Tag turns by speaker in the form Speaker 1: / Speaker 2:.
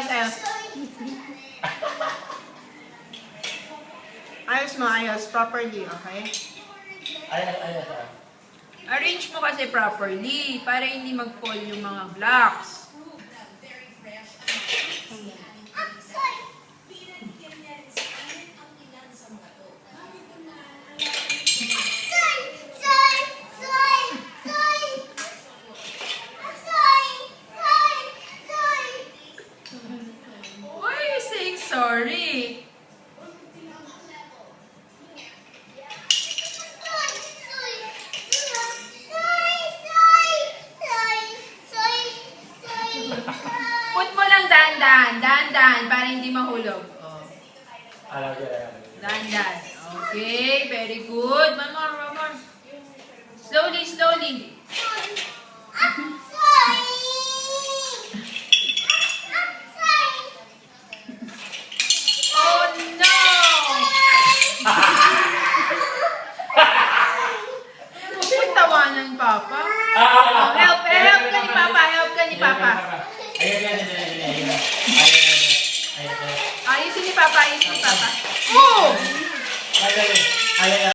Speaker 1: ayos. Ayos. Properly, okay?
Speaker 2: Ayos.
Speaker 1: Arrange mo kasi properly para hindi mag-fall yung mga blocks. Why are you saying sorry? Put mo lang dahan-dahan para hindi mahulog. Oh. Dahan-dahan. Okay, very good. One more. Slowly. Oh no! Huwag mo tawanan, Papa. Help ka ni Papa.
Speaker 2: Ayun.
Speaker 1: Ayusin ni Papa. Oh!